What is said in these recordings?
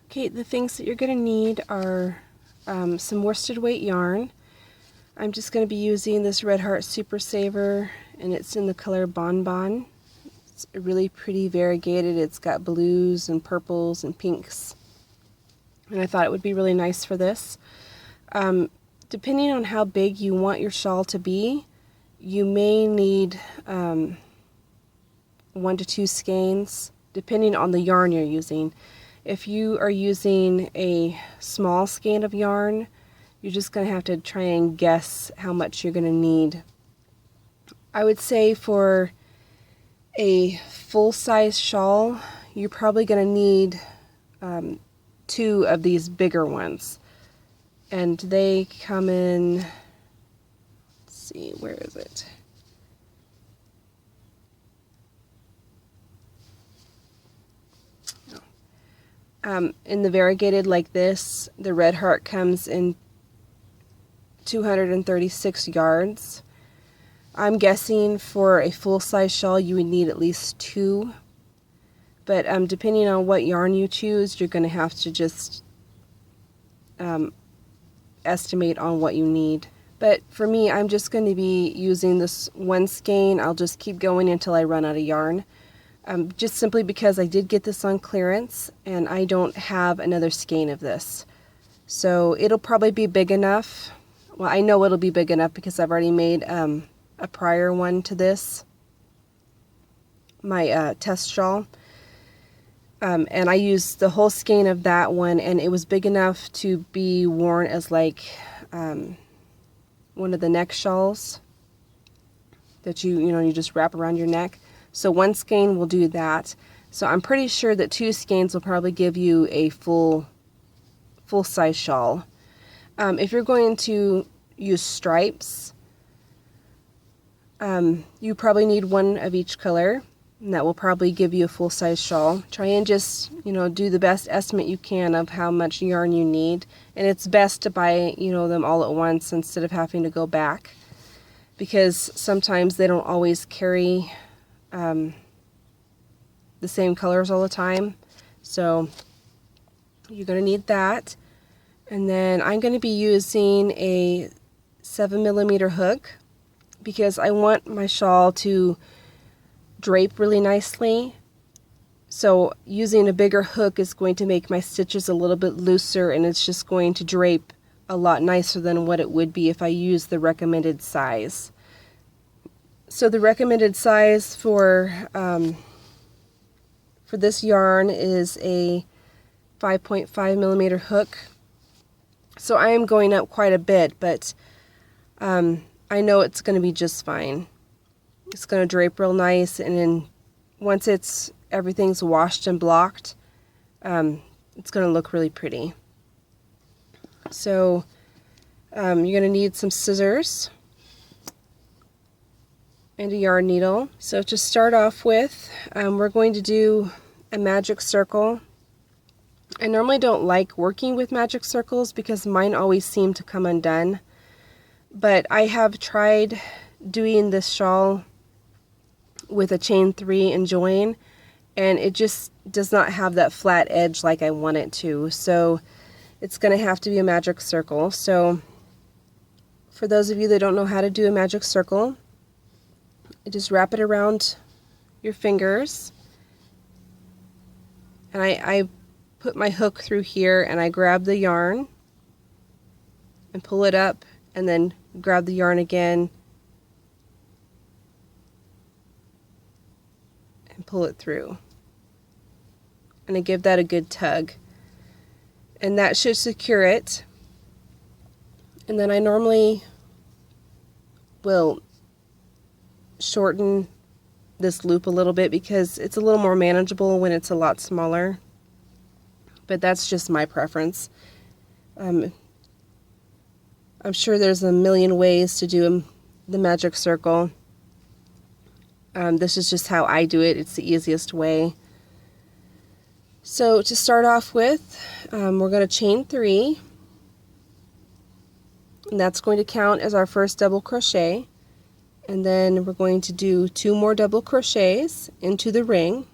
Okay, the things that you're going to need are some worsted weight yarn. I'm just going to be using this Red Heart Super Saver, and it's in the color Bonbon. It's really pretty variegated. It's got blues and purples and pinks, and I thought it would be really nice for this. Depending on how big you want your shawl to be, you may need 1 to 2 skeins, depending on the yarn you're using. If you are using a small skein of yarn, you're just going to have to try and guess how much you're going to need. I would say for a full-size shawl, you're probably going to need 2 of these bigger ones. And they come in, let's see, where is it? In the variegated like this, the Red Heart comes in 236 yards. I'm guessing for a full-size shawl you would need at least 2, but depending on what yarn you choose, you're going to have to just estimate on what you need. But for me, I'm just going to be using this 1 skein. I'll just keep going until I run out of yarn. Just simply because I did get this on clearance and I don't have another skein of this. So it'll probably be big enough. Well, I know it'll be big enough because I've already made a prior one to this, my test shawl. And I used the whole skein of that one, and it was big enough to be worn as like one of the neck shawls that you just wrap around your neck. So 1 skein will do that. So I'm pretty sure that 2 skeins will probably give you a full-size shawl. If you're going to use stripes, you probably need 1 of each color, and that will probably give you a full-size shawl. Try and just, do the best estimate you can of how much yarn you need. And it's best to buy, them all at once instead of having to go back, because sometimes they don't always carry the same colors all the time. So you're going to need that. And then I'm going to be using a 7mm hook because I want my shawl to drape really nicely. So using a bigger hook is going to make my stitches a little bit looser, and it's just going to drape a lot nicer than what it would be if I used the recommended size. So the recommended size for this yarn is a 5.5mm hook. So I am going up quite a bit, but I know it's going to be just fine. It's going to drape real nice, and then once everything's washed and blocked, it's going to look really pretty. So you're going to need some scissors and a yarn needle. So to start off with, we're going to do a magic circle. I normally don't like working with magic circles because mine always seem to come undone, but I have tried doing this shawl with a chain 3 and join, and it just does not have that flat edge like I want it to. So it's going to have to be a magic circle. So for those of you that don't know how to do a magic circle, you just wrap it around your fingers, and I put my hook through here, and I grab the yarn and pull it up, and then grab the yarn again and pull it through, and I give that a good tug, and that should secure it. And then I normally will shorten this loop a little bit because it's a little more manageable when it's a lot smaller, but that's just my preference. I'm sure there's a million ways to do the magic circle. This is just how I do it. It's the easiest way. So to start off with, we're going to chain 3, and that's going to count as our first double crochet. And then we're going to do 2 more double crochets into the ring.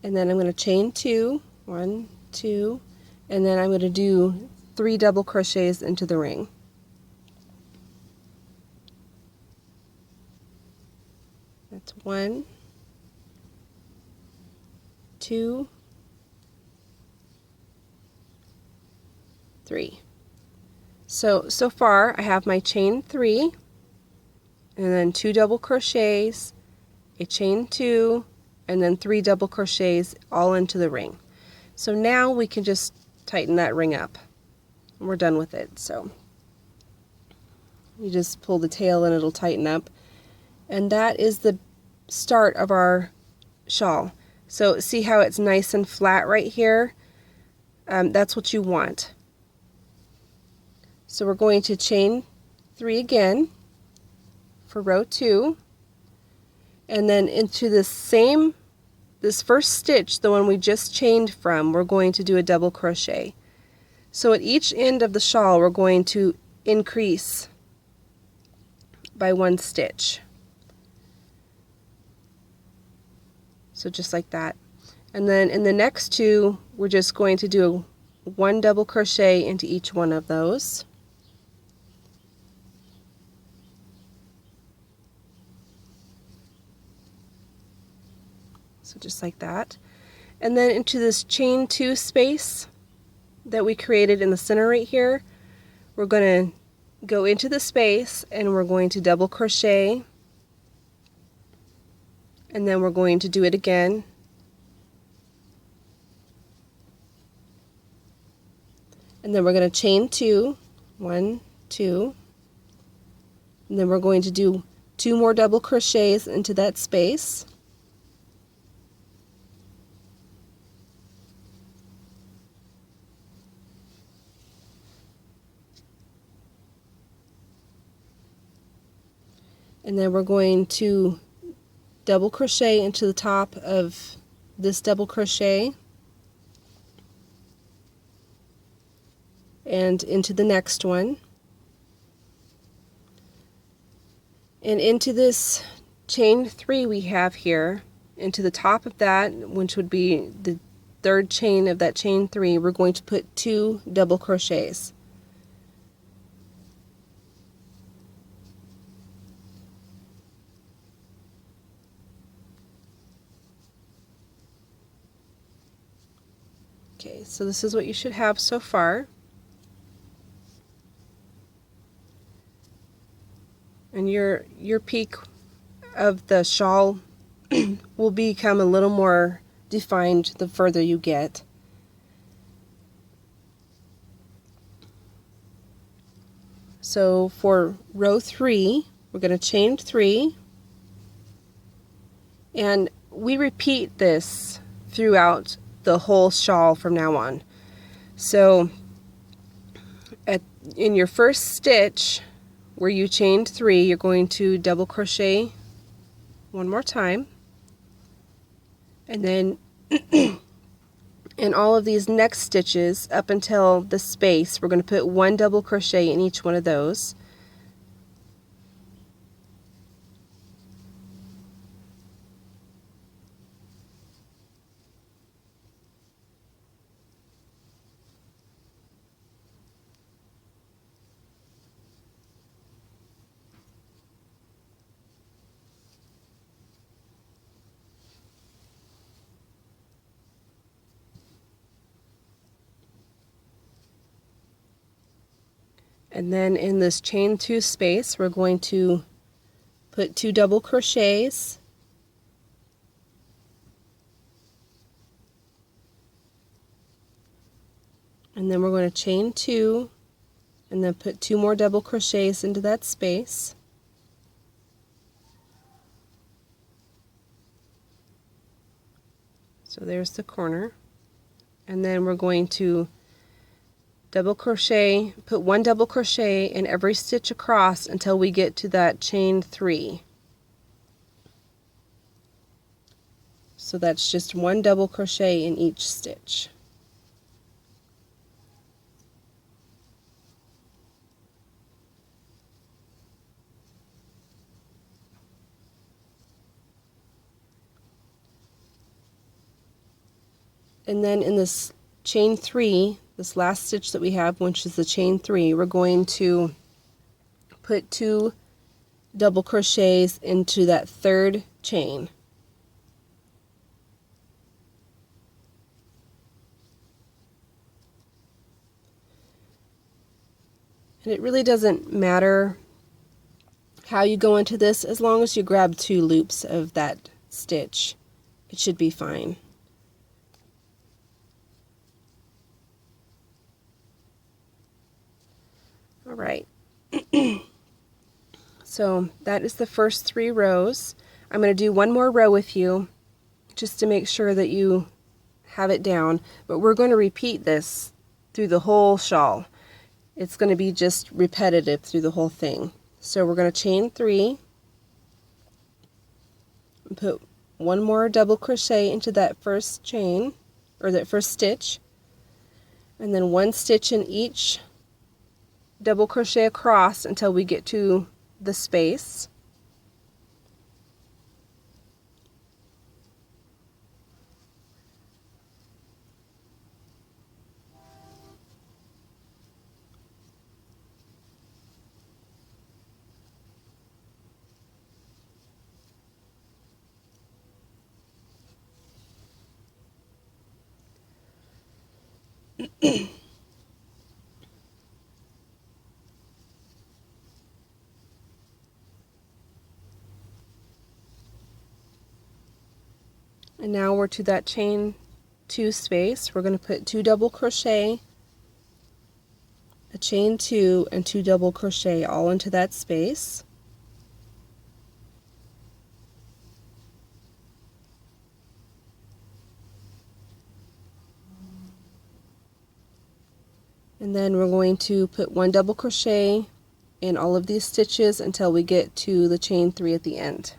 and then I'm going to chain 2, 1, 2, and then I'm going to do 3 double crochets into the ring. That's 1, 2, 3. So far I have my chain 3, and then 2 double crochets, a chain 2, and then 3 double crochets all into the ring. So now we can just tighten that ring up. We're done with it. So you just pull the tail and it'll tighten up. And that is the start of our shawl. So see how it's nice and flat right here? That's what you want. So we're going to chain 3 again for row 2, and then into this first stitch, the one we just chained from, we're going to do a double crochet. So at each end of the shawl we're going to increase by 1 stitch. So just like that. And then in the next 2 we're just going to do 1 double crochet into each one of those. So just like that. And then into this chain 2 space that we created in the center right here, we're going to go into the space and we're going to double crochet, and then we're going to do it again, and then we're going to chain 2, 1, 2, and then we're going to do 2 more double crochets into that space. And then we're going to double crochet into the top of this double crochet and into the next one, and into this chain 3 we have here, into the top of that, which would be the 3rd chain of that chain 3, we're going to put 2 double crochets. Okay, so this is what you should have so far. And your peak of the shawl will become a little more defined the further you get. So for row 3, we're going to chain 3, and we repeat this throughout the whole shawl from now on. So in your first stitch where you chained 3, you're going to double crochet 1 more time, and then in all of these next stitches up until the space, we're going to put 1 double crochet in each one of those. And then in this chain 2 space, we're going to put 2 double crochets, and then we're going to chain 2, and then put 2 more double crochets into that space. So there's the corner. And then we're going to double crochet, put 1 double crochet in every stitch across until we get to that chain 3. So that's just 1 double crochet in each stitch. And then in this chain 3, this last stitch that we have, which is the chain 3, we're going to put 2 double crochets into that 3rd chain. And it really doesn't matter how you go into this, as long as you grab 2 loops of that stitch, it should be fine. All right. So that is the first 3 rows. I'm going to do one more row with you just to make sure that you have it down, but we're going to repeat this through the whole shawl. It's going to be just repetitive through the whole thing. So we're going to chain 3 and put 1 more double crochet into that first chain, or that first stitch, and then 1 stitch in each double crochet across until we get to the space. And now we're to that chain 2 space. We're going to put 2 double crochet, a chain 2, and 2 double crochet all into that space. And then we're going to put 1 double crochet in all of these stitches until we get to the chain 3 at the end.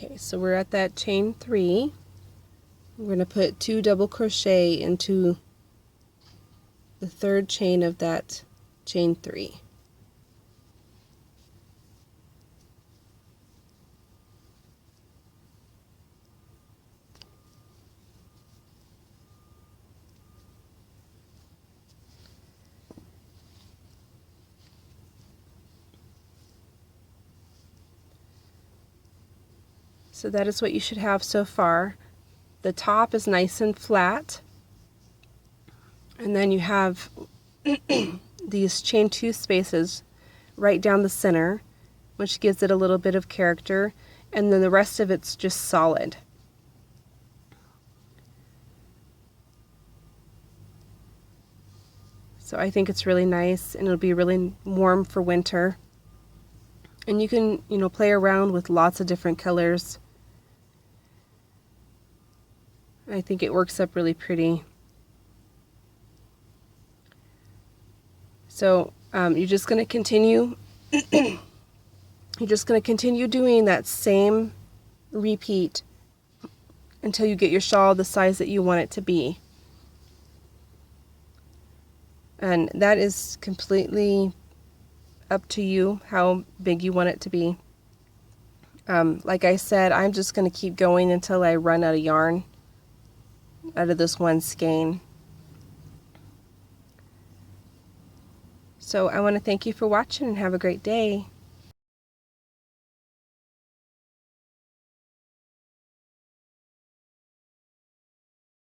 Okay, so we're at that chain 3. We're going to put 2 double crochet into the 3rd chain of that chain 3. So that is what you should have so far. The top is nice and flat, and then you have these chain 2 spaces right down the center, which gives it a little bit of character, and then the rest of it's just solid. So I think it's really nice, and it'll be really warm for winter. And you can, play around with lots of different colors. I think it works up really pretty. So you're just going to continue. You're just going to continue doing that same repeat until you get your shawl the size that you want it to be. And that is completely up to you how big you want it to be. Like I said, I'm just going to keep going until I run out of yarn out of this one skein. So I want to thank you for watching and have a great day.